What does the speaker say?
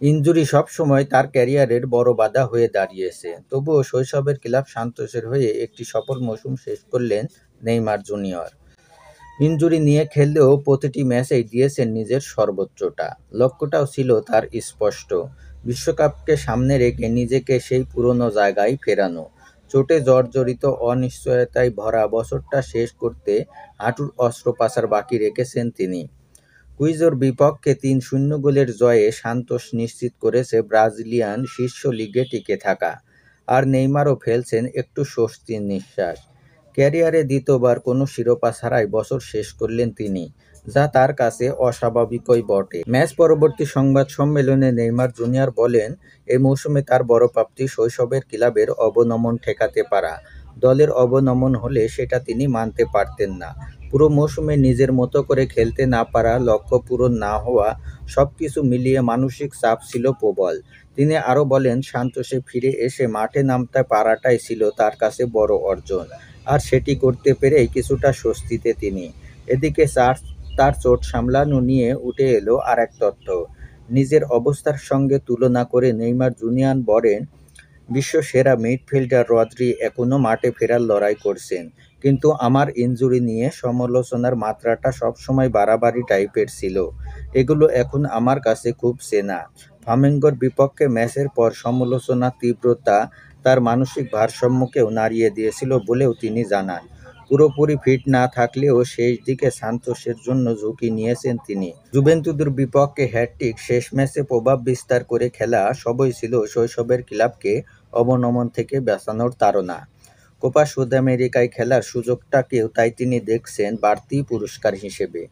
Injury সবসময় তার ক্যারিয়ারের বড় বাধা হয়ে দাঁড়িয়েছে। তবুও শৈশবের ক্লাব সান্তোসের হয়ে একটি সফল মৌসুম শেষ করলেন নেইমার জুনিয়র। ইনজুরি নিয়ে খেললেও প্রতিটি ম্যাচেই দিয়েছেন নিজের সর্বোচ্চটা। লক্ষ্যটাও ছিল তার স্পষ্ট, বিশ্বকাপকে সামনে রেখে নিজেকে সেই পুরনো জায়গায় ফেরানো। চোটে জর্জরিত অনিশ্চয়তায় ভরা বছরটা শেষ করতে হাঁটুর অস্ত্রোপচার বাকি রেখেছেন তিনি। কুইজোর বিপক্ষে ৩-০ গোলের জয়ে সান্তোস নিশ্চিত করেছে ব্রাজিলিয়ান শীর্ষ লিগে টিকে থাকা। আর নেইমারও ফেলছেন একটু স্বস্তির নিঃশ্বাস। ক্যারিয়ারে দ্বিতীয়বার কোনো শিরোপা ছাড়াই বছর শেষ করলেন তিনি, যা তার কাছে অস্বাভাবিকই বটে। ম্যাচ পরবর্তী সংবাদ সম্মেলনে নেইমার জুনিয়র বলেন, এই মৌসুমে তার বড় প্রাপ্তি শৈশবের ক্লাবের অবনমন ঠেকাতে পারা। দলের অবনমন হলে সেটা তিনি মানতে পারতেন না। পুরো মৌসুমে নিজের মতো করে খেলতে না পারা, লক্ষ্য পূরণ না হওয়া, সবকিছু মিলিয়ে মানসিক চাপ ছিল প্রবল। তিনি আরও বলেন, সান্তোসে ফিরে এসে মাঠে নামতে পারাটাই ছিল তার কাছে বড় অর্জন। আর সেটি করতে পেরেই কিছুটা স্বস্তিতে তিনি। এদিকে তার চোট সামলানো নিয়ে উঠে এলো আরেক তথ্য। নিজের অবস্থার সঙ্গে তুলনা করে নেইমার জুনিয়র বলেন, বিশ্বসেরা মিডফিল্ডার রদ্রি এখনো মাঠে ফেরার লড়াই করছেন। কিন্তু আমার ইনজুরি নিয়ে সমালোচনার মাত্রাটা সবসময় বাড়াবাড়ি টাইপের ছিল। এগুলো এখন আমার কাছে খুব চেনা। ফ্লামেঙ্গোর বিপক্ষে ম্যাচের পর সমালোচনার তীব্রতা তার মানসিক ভারসাম্যকেও নাড়িয়ে দিয়েছিল বলেও তিনি জানান। পুরোপুরি ফিট না থাকলেও শেষ দিকে সান্তোসের জন্য ঝুঁকি নিয়েছেন তিনি। জুভেন্তুসের বিপক্ষে হ্যাটট্রিক, শেষ ম্যাচে প্রভাব বিস্তার করে খেলা সবই ছিল শৈশবের ক্লাবকে অবনমন থেকে বাঁচানোর তাড়না। কোপা সুদ আমেরিকায় খেলার সুযোগটাকেও তাই তিনি দেখছেন বাড়তি পুরস্কার হিসেবে।